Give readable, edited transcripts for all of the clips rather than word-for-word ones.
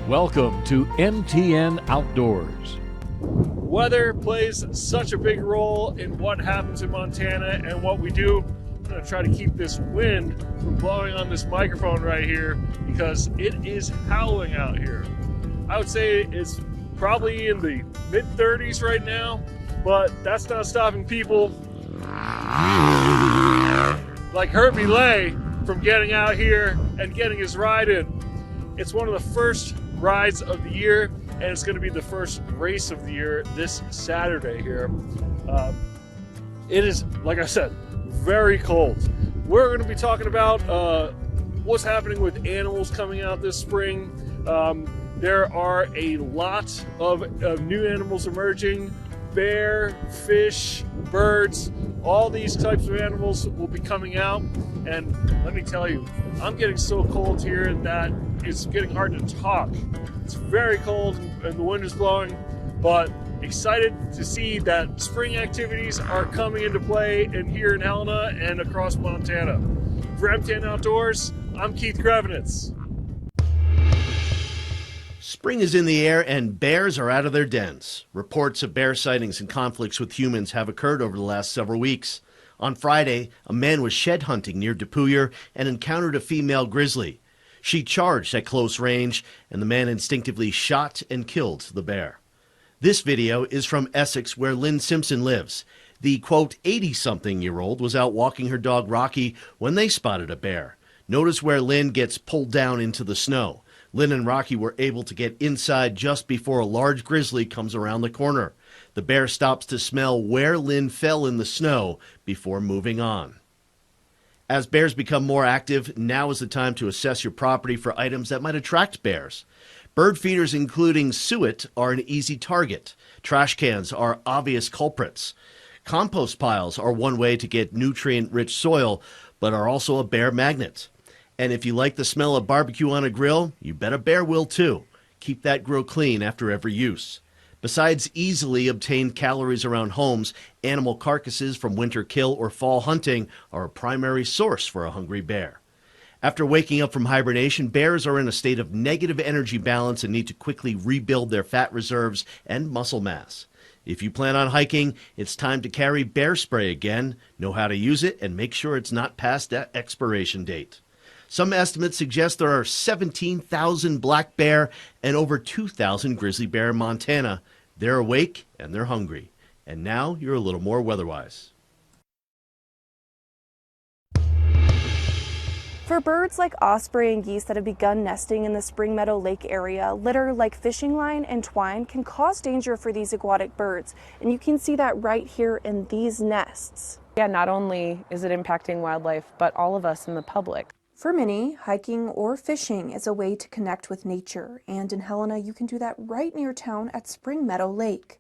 Welcome to MTN Outdoors. Weather plays such a big role in what happens in Montana and what we do. I'm going to try to keep this wind from blowing on this microphone right here because it is howling out here. I would say it's probably in the mid-30s right now, but that's not stopping people like Herbie Lay from getting out here and getting his ride in. It's one of the first rides of the year, and it's going to be the first race of the year this Saturday here. It is, like I said, very cold. We're going to be talking about what's happening with animals coming out this spring. There are a lot of new animals emerging. Bear, fish, birds, all these types of animals will be coming out. And let me tell you, I'm getting so cold here that it's getting hard to talk. It's very cold and the wind is blowing, but excited to see that spring activities are coming into play here in Helena and across Montana. For MTN Outdoors, I'm Keith Gravenitz. Spring is in the air and bears are out of their dens. Reports of bear sightings and conflicts with humans have occurred over the last several weeks. On Friday, a man was shed hunting near DePuyter and encountered a female grizzly. She charged at close range, and the man instinctively shot and killed the bear. This video is from Essex, where Lynn Simpson lives. The, quote, 80-something-year-old was out walking her dog Rocky when they spotted a bear. Notice where Lynn gets pulled down into the snow. Lynn and Rocky were able to get inside just before a large grizzly comes around the corner. The bear stops to smell where Lynn fell in the snow before moving on. As bears become more active, now is the time to assess your property for items that might attract bears. Bird feeders, including suet, are an easy target. Trash cans are obvious culprits. Compost piles are one way to get nutrient-rich soil, but are also a bear magnet. And if you like the smell of barbecue on a grill, you bet a bear will too. Keep that grill clean after every use. Besides easily obtained calories around homes, animal carcasses from winter kill or fall hunting are a primary source for a hungry bear. After waking up from hibernation, bears are in a state of negative energy balance and need to quickly rebuild their fat reserves and muscle mass. If you plan on hiking, it's time to carry bear spray again. Know how to use it and make sure it's not past that expiration date. Some estimates suggest there are 17,000 black bear and over 2,000 grizzly bear in Montana. They're awake and they're hungry. And now you're a little more weather-wise. For birds like osprey and geese that have begun nesting in the Spring Meadow Lake area, litter like fishing line and twine can cause danger for these aquatic birds. And you can see that right here in these nests. Yeah, not only is it impacting wildlife, but all of us in the public. For many, hiking or fishing is a way to connect with nature, and in Helena you can do that right near town at Spring Meadow Lake.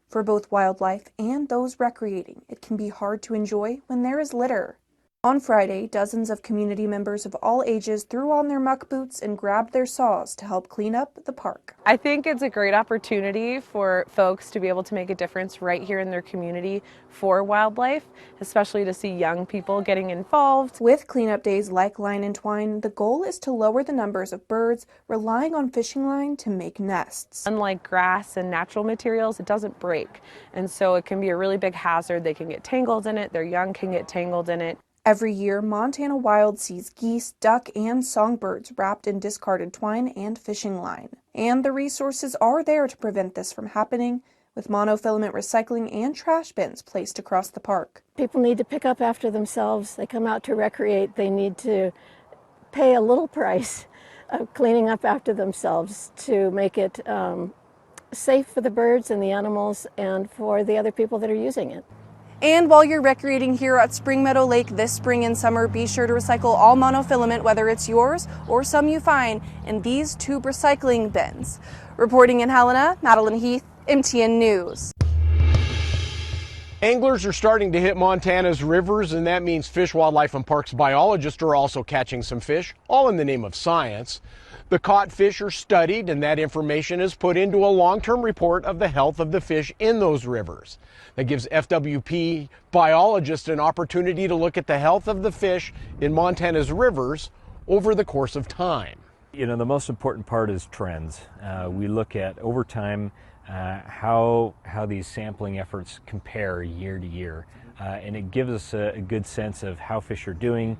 For both wildlife and those recreating, it can be hard to enjoy when there is litter. On Friday, dozens of community members of all ages threw on their muck boots and grabbed their saws to help clean up the park. I think it's a great opportunity for folks to be able to make a difference right here in their community for wildlife, especially to see young people getting involved. With cleanup days like line and twine, the goal is to lower the numbers of birds relying on fishing line to make nests. Unlike grass and natural materials, it doesn't break, and so it can be a really big hazard. They can get tangled in it, their young can get tangled in it. Every year, Montana Wild sees geese, duck, and songbirds wrapped in discarded twine and fishing line. And the resources are there to prevent this from happening, with monofilament recycling and trash bins placed across the park. People need to pick up after themselves. They come out to recreate. They need to pay a little price of cleaning up after themselves to make it safe for the birds and the animals and for the other people that are using it. And while you're recreating here at Spring Meadow Lake this spring and summer, be sure to recycle all monofilament, whether it's yours or some you find, in these tube recycling bins. Reporting in Helena, Madeline Heath, MTN News. Anglers are starting to hit Montana's rivers, and that means fish, wildlife, and parks biologists are also catching some fish, all in the name of science. The caught fish are studied, and that information is put into a long-term report of the health of the fish in those rivers. That gives FWP biologists an opportunity to look at the health of the fish in Montana's rivers over the course of time. You know, the most important part is trends. We look at over time how these sampling efforts compare year to year, and it gives us a good sense of how fish are doing,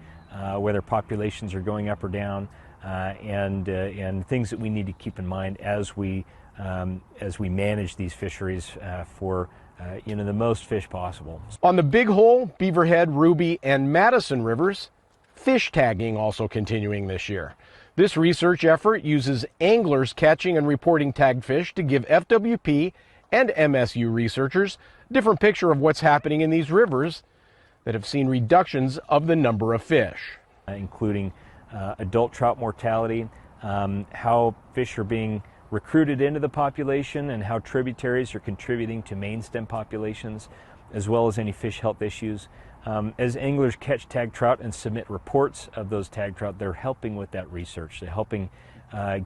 whether populations are going up or down, and things that we need to keep in mind as we manage these fisheries for the most fish possible. On the Big Hole, Beaverhead, Ruby, and Madison rivers, fish tagging also continuing this year. This research effort uses anglers catching and reporting tagged fish to give FWP and MSU researchers a different picture of what's happening in these rivers that have seen reductions of the number of fish. Including adult trout mortality, how fish are being recruited into the population, and how tributaries are contributing to main stem populations, as well as any fish health issues. As anglers catch tag trout and submit reports of those tag trout, they're helping with that research. They're helping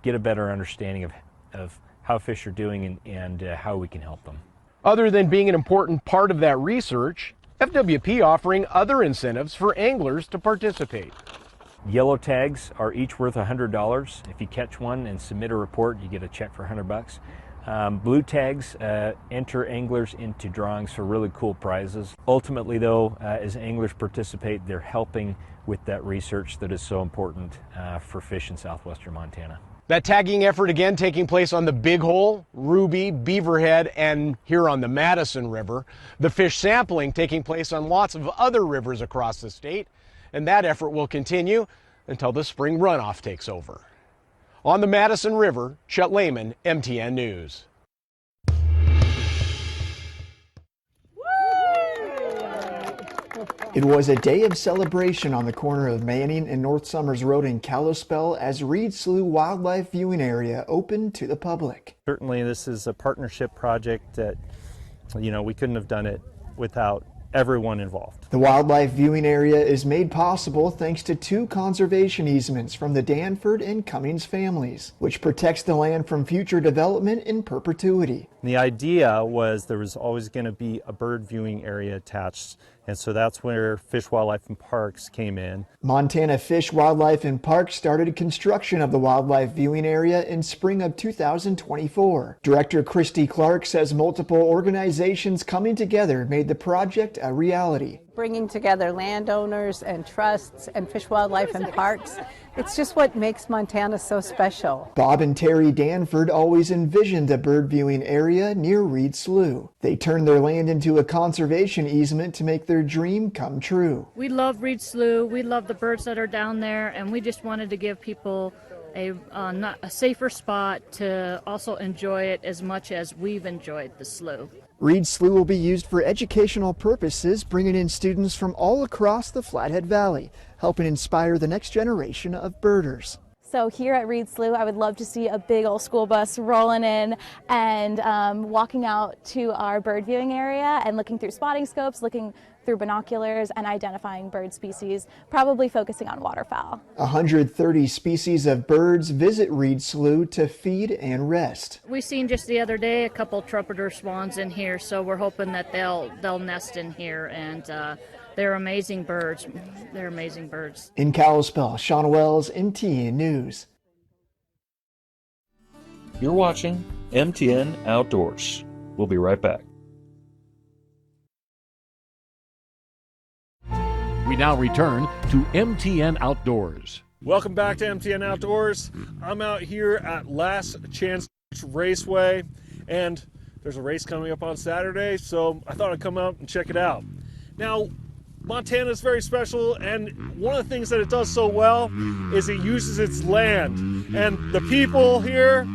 get a better understanding of how fish are doing and how we can help them. Other than being an important part of that research, FWP offering other incentives for anglers to participate. Yellow tags are each worth $100. If you catch one and submit a report, you get a check for $100. Blue tags enter anglers into drawings for really cool prizes. Ultimately, though, as anglers participate, they're helping with that research that is so important for fish in southwestern Montana. That tagging effort again taking place on the Big Hole, Ruby, Beaverhead, and here on the Madison River. The fish sampling taking place on lots of other rivers across the state, and that effort will continue until the spring runoff takes over. On the Madison River, Chet Lehman, MTN News. It was a day of celebration on the corner of Manning and North Summers Road in Kalispell as Reed Slough Wildlife Viewing Area opened to the public. Certainly this is a partnership project that, we couldn't have done it without everyone involved. The wildlife viewing area is made possible thanks to 2 conservation easements from the Danford and Cummings families, which protects the land from future development in perpetuity. The idea was there was always going to be a bird viewing area attached, and so that's where Fish, Wildlife, and Parks came in. Montana Fish, Wildlife, and Parks started construction of the wildlife viewing area in spring of 2024. Director Christy Clark says multiple organizations coming together made the project a reality. Bringing together landowners and trusts and Fish, Wildlife, and Parks, it's just what makes Montana so special. Bob and Terry Danford always envisioned a bird viewing area near Reed Slough. They turned their land into a conservation easement to make their dream come true. We love Reed Slough, we love the birds that are down there, and we just wanted to give people a safer spot to also enjoy it as much as we've enjoyed the slough. Reed Slough will be used for educational purposes, bringing in students from all across the Flathead Valley, helping inspire the next generation of birders. So here at Reed Slough, I would love to see a big old school bus rolling in and walking out to our bird viewing area and looking through spotting scopes, looking through binoculars and identifying bird species, probably focusing on waterfowl. 130 species of birds visit Reed Slough to feed and rest. We seen just the other day a couple trumpeter swans in here, so we're hoping that they'll nest in here, and they're amazing birds. They're amazing birds. In Kalispell, Sean Wells, MTN News. You're watching MTN Outdoors. We'll be right back. We now return to MTN Outdoors. Welcome back to MTN Outdoors. I'm out here at Last Chance Raceway, and there's a race coming up on Saturday, so I thought I'd come out and check it out. Now, Montana is very special, and one of the things that it does so well is it uses its land. And the people here,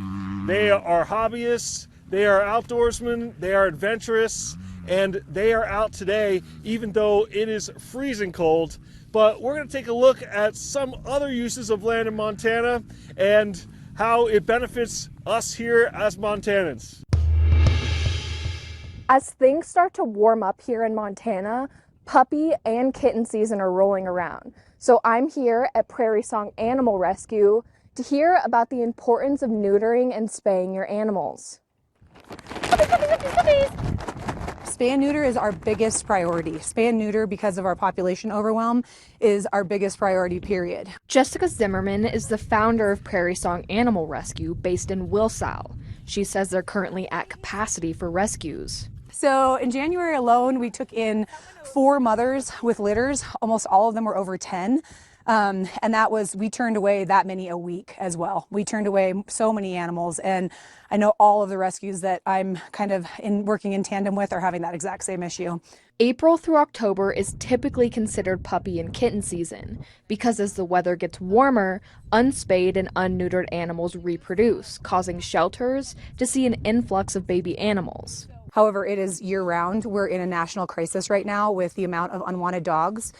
they are hobbyists, they are outdoorsmen, they are adventurous, and they are out today even though it is freezing cold. But we're going to take a look at some other uses of land in Montana and how it benefits us here as Montanans. As things start to warm up here in Montana, puppy and kitten season are rolling around. So I'm here at Prairie Song Animal Rescue to hear about the importance of neutering and spaying your animals. Puppies, puppies, puppies, puppies. spay and neuter is our biggest priority. Spay and neuter, because of our population overwhelm, is our biggest priority, period. Jessica Zimmerman is the founder of Prairie Song Animal Rescue based in Wilsall. She says they're currently at capacity for rescues. So in January alone, we took in 4 mothers with litters. Almost all of them were over 10. And we turned away that many a week as well. We turned away so many animals, and I know all of the rescues that I'm kind of working in tandem with are having that exact same issue. April through October is typically considered puppy and kitten season because as the weather gets warmer, unspayed and unneutered animals reproduce, causing shelters to see an influx of baby animals. However, it is year-round. We're in a national crisis right now with the amount of unwanted dogs.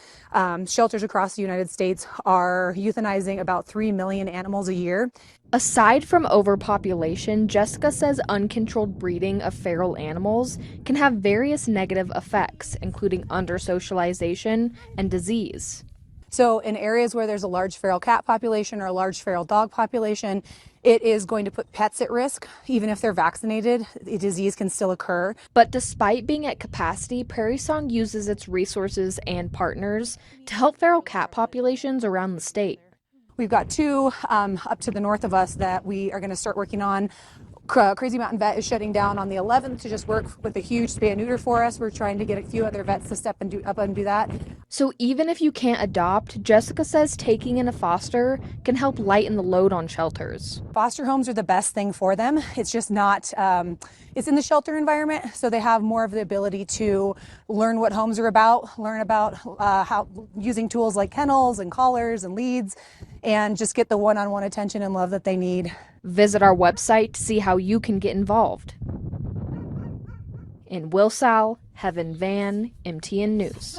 Shelters across the United States are euthanizing about 3 million animals a year. Aside from overpopulation, Jessica says uncontrolled breeding of feral animals can have various negative effects, including under-socialization and disease. So in areas where there's a large feral cat population or a large feral dog population, it is going to put pets at risk. Even if they're vaccinated, the disease can still occur. But despite being at capacity, Prairie Song uses its resources and partners to help feral cat populations around the state. We've got 2 up to the north of us that we are going to start working on. Crazy Mountain Vet is shutting down on the 11th to just work with a huge spay and neuter for us. We're trying to get a few other vets to step up and do that. So even if you can't adopt, Jessica says taking in a foster can help lighten the load on shelters. Foster homes are the best thing for them. It's just not, it's in the shelter environment, so they have more of the ability to learn what homes are about, learn about how using tools like kennels and collars and leads, and just get the one-on-one attention and love that they need. Visit our website to see how you can get involved. In Wilsall, Heaven Van, MTN News.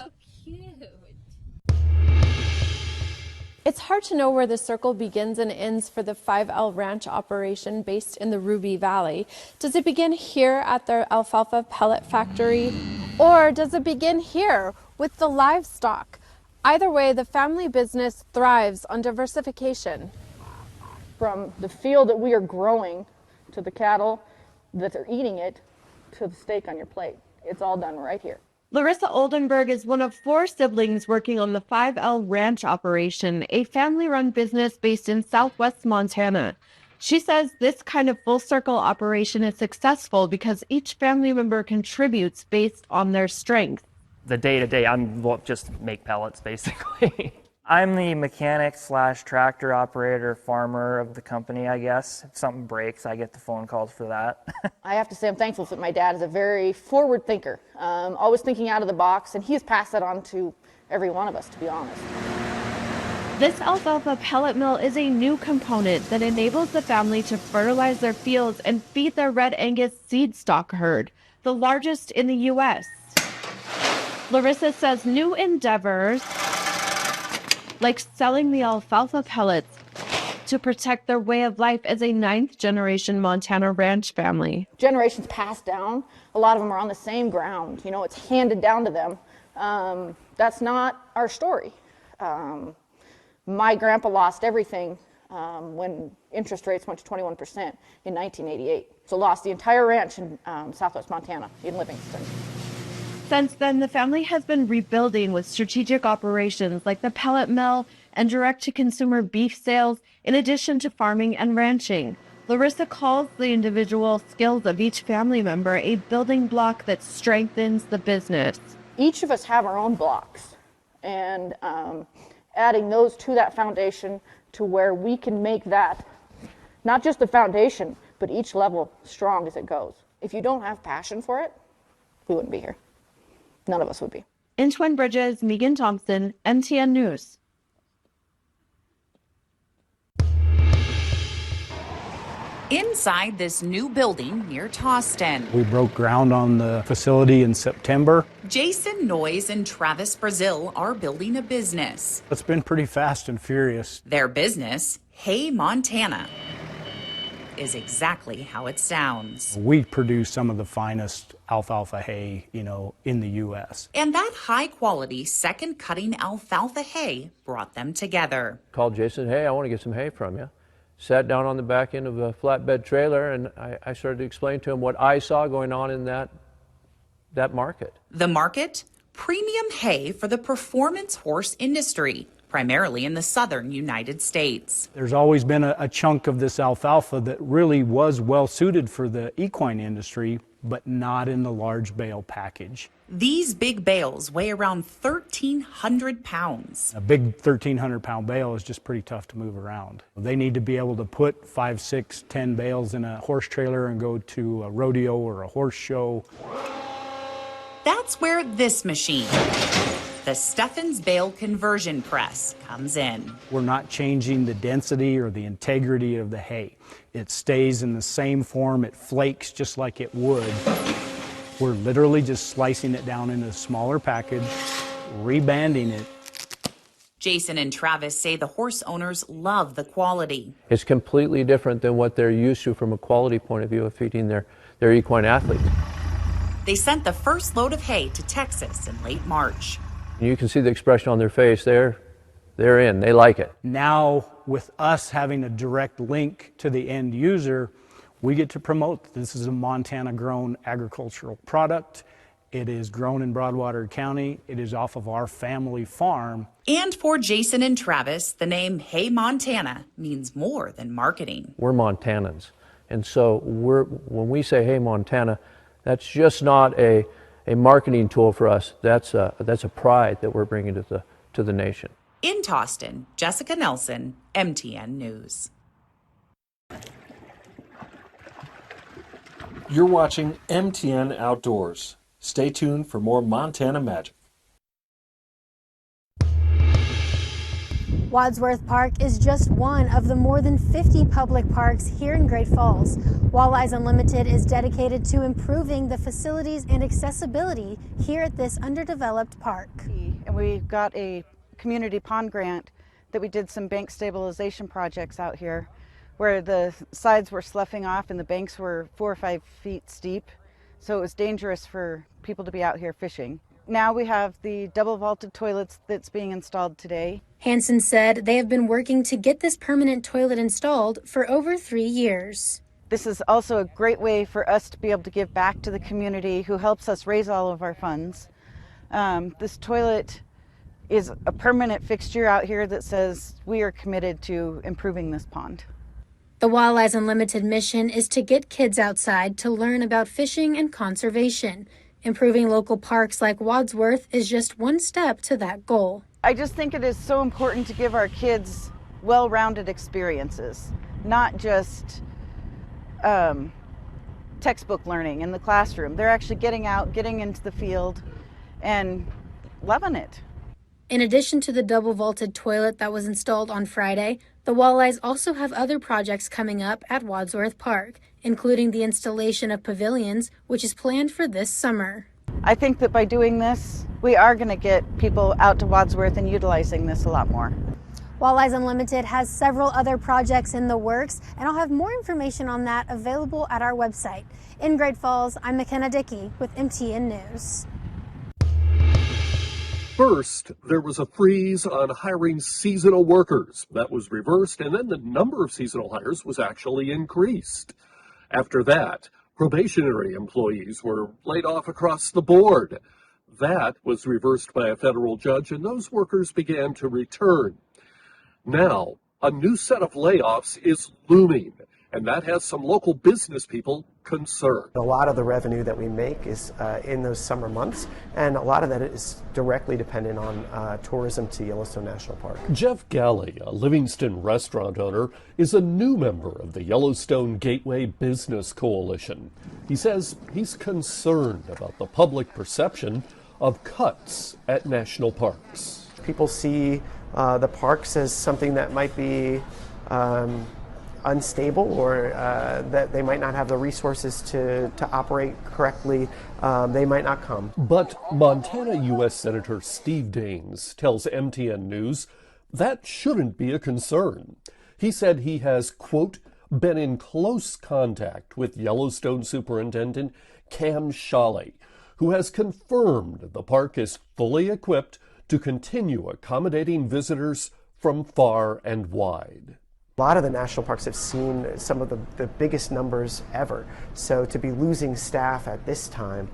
It's hard to know where the circle begins and ends for the 5L Ranch operation based in the Ruby Valley. Does it begin here at their alfalfa pellet factory, or does it begin here with the livestock? Either way, the family business thrives on diversification. From the field that we are growing to the cattle that are eating it to the steak on your plate. It's all done right here. Larissa Oldenburg is one of 4 siblings working on the 5L Ranch operation, a family-run business based in southwest Montana. She says this kind of full-circle operation is successful because each family member contributes based on their strength. The day-to-day, just make pellets, basically. I'm the mechanic / tractor operator, farmer of the company, I guess. If something breaks, I get the phone calls for that. I have to say I'm thankful that my dad is a very forward thinker, always thinking out of the box, and he's passed that on to every one of us, to be honest. This alfalfa pellet mill is a new component that enables the family to fertilize their fields and feed their Red Angus seed stock herd, the largest in the U.S. Larissa says new endeavors like selling the alfalfa pellets to protect their way of life as a 9th-generation Montana ranch family. Generations passed down. A lot of them are on the same ground. You know, it's handed down to them. That's not our story. My grandpa lost everything when interest rates went to 21% in 1988. So lost the entire ranch in southwest Montana, in Livingston. Since then, the family has been rebuilding with strategic operations like the pellet mill and direct-to-consumer beef sales, in addition to farming and ranching. Larissa calls the individual skills of each family member a building block that strengthens the business. Each of us have our own blocks, and adding those to that foundation to where we can make that, not just the foundation, but each level strong as it goes. If you don't have passion for it, we wouldn't be here. None of us would be. In Twin Bridges, Megan Thompson, MTN News. Inside this new building near Toston, We broke ground on the facility in September. Jason Noyes and Travis Brazil are building a business. It's been pretty fast and furious. Their business, Hey Montana, is exactly how it sounds. We produce some of the finest alfalfa hay, in the U.S. And that high-quality second-cutting alfalfa hay brought them together. Called Jason, hey, I want to get some hay from you. Sat down on the back end of a flatbed trailer, and I started to explain to him what I saw going on in that that market. The market? Premium hay for the performance horse industry, primarily in the southern United States. There's always been a chunk of this alfalfa that really was well suited for the equine industry, but not in the large bale package. These big bales weigh around 1,300 pounds. A big 1,300-pound bale is just pretty tough to move around. They need to be able to put 5, 6, 10 bales in a horse trailer and go to a rodeo or a horse show. That's where this machine, the Steffens Bale Conversion Press, comes in. We're not changing the density or the integrity of the hay. It stays in the same form. It flakes just like it would. We're literally just slicing it down into a smaller package, rebanding it. Jason and Travis say the horse owners love the quality. It's completely different than what they're used to from a quality point of view of feeding their equine athletes. They sent the first load of hay to Texas in late March. You can see the expression on their face. They're in. They like it. Now, with us having a direct link to the end user, we get to promote that this is a Montana-grown agricultural product. It is grown in Broadwater County. It is off of our family farm. And for Jason and Travis, the name Hey Montana means more than marketing. We're Montanans. And so when we say Hey Montana, that's just not a marketing tool for us. That's a pride that we're bringing to the nation. In Towston, Jessica Nelson, MTN News. You're watching MTN Outdoors. Stay tuned for more Montana magic. Wadsworth Park is just one of the more than 50 public parks here in Great Falls. Walleyes Unlimited is dedicated to improving the facilities and accessibility here at this underdeveloped park. And we got a community pond grant that we did some bank stabilization projects out here where the sides were sloughing off and the banks were 4 or 5 feet steep. So it was dangerous for people to be out here fishing. Now we have the double vaulted toilets that's being installed today. Hansen said they have been working to get this permanent toilet installed for over 3 years. This is also a great way for us to be able to give back to the community who helps us raise all of our funds. This toilet is a permanent fixture out here that says we are committed to improving this pond. The Walleyes Unlimited mission is to get kids outside to learn about fishing and conservation. Improving local parks like Wadsworth is just one step to that goal. I just think it is so important to give our kids well-rounded experiences, not just textbook learning in the classroom. They're actually getting out, getting into the field, and loving it. In addition to the double vaulted toilet that was installed on Friday, the Walleyes also have other projects coming up at Wadsworth Park, including the installation of pavilions, which is planned for this summer. I think that by doing this, we are going to get people out to Wadsworth and utilizing this a lot more. Walleyes Unlimited has several other projects in the works, and I'll have more information on that available at our website. In Great Falls, I'm McKenna Dickey with MTN News. First, there was a freeze on hiring seasonal workers. That was reversed, and then the number of seasonal hires was actually increased. After that, probationary employees were laid off across the board. That was reversed by a federal judge, and those workers began to return. Now, a new set of layoffs is looming, and that has some local business people concerned. A lot of the revenue that we make is in those summer months, and a lot of that is directly dependent on tourism to Yellowstone National Park. Jeff Galley, a Livingston restaurant owner, is a new member of the Yellowstone Gateway Business Coalition. He says he's concerned about the public perception of cuts at national parks. People see the parks as something that might be unstable, or that they might not have the resources to operate correctly. They might not come. But Montana U.S. Senator Steve Daines tells MTN News that shouldn't be a concern. He said he has, quote, been in close contact with Yellowstone Superintendent Cam Shawley, who has confirmed the park is fully equipped to continue accommodating visitors from far and wide. A lot of the national parks have seen some of the biggest numbers ever. So to be losing staff at this time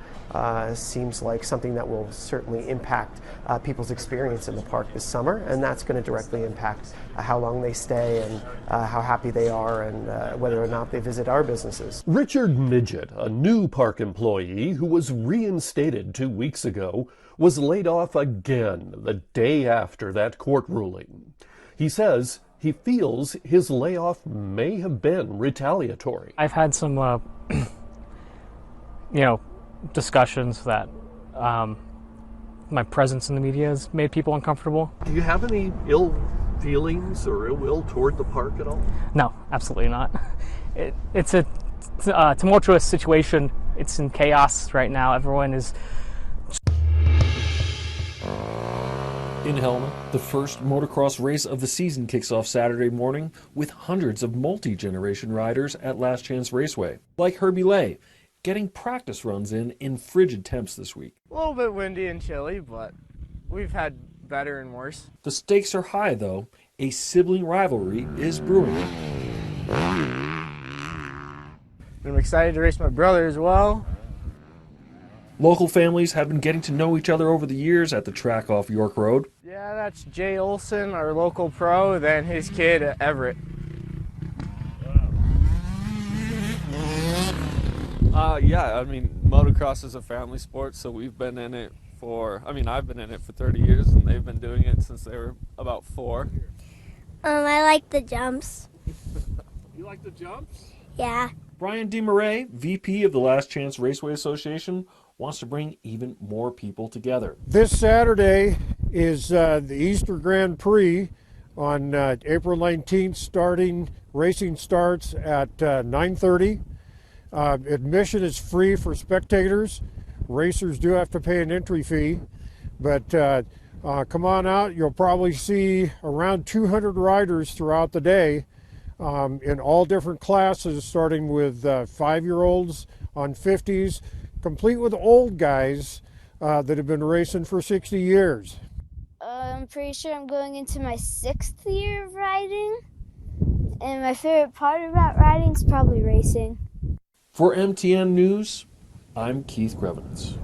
seems like something that will certainly impact people's experience in the park this summer, and that's going to directly impact how long they stay and how happy they are and whether or not they visit our businesses. Richard Midget, a new park employee who was reinstated 2 weeks ago, was laid off again the day after that court ruling. He says he feels his layoff may have been retaliatory. I've had some, discussions that my presence in the media has made people uncomfortable. Do you have any ill feelings or ill will toward the park at all? No, absolutely not. It's a tumultuous situation. It's in chaos right now. Everyone is... In Helena, the first motocross race of the season kicks off Saturday morning with hundreds of multi-generation riders at Last Chance Raceway, like Herbie Lay, getting practice runs in frigid temps this week. A little bit windy and chilly, but we've had better and worse. The stakes are high, though. A sibling rivalry is brewing. I'm excited to race my brother as well. Local families have been getting to know each other over the years at the track off York Road. Yeah, that's Jay Olson, our local pro, then his kid, Everett. Yeah, I mean, motocross is a family sport, so we've been in it I've been in it for 30 years, and they've been doing it since they were about 4. I like the jumps. You like the jumps? Yeah. Brian DeMarais, VP of the Last Chance Raceway Association, wants to bring even more people together. This Saturday is the Easter Grand Prix on April 19th. Racing starts at 9:30. Admission is free for spectators. Racers do have to pay an entry fee, but come on out. You'll probably see around 200 riders throughout the day in all different classes, starting with 5-year-olds on 50s, complete with old guys that have been racing for 60 years. I'm pretty sure I'm going into my 6th year of riding, and my favorite part about riding is probably racing. For MTN News, I'm Keith Grevenitz.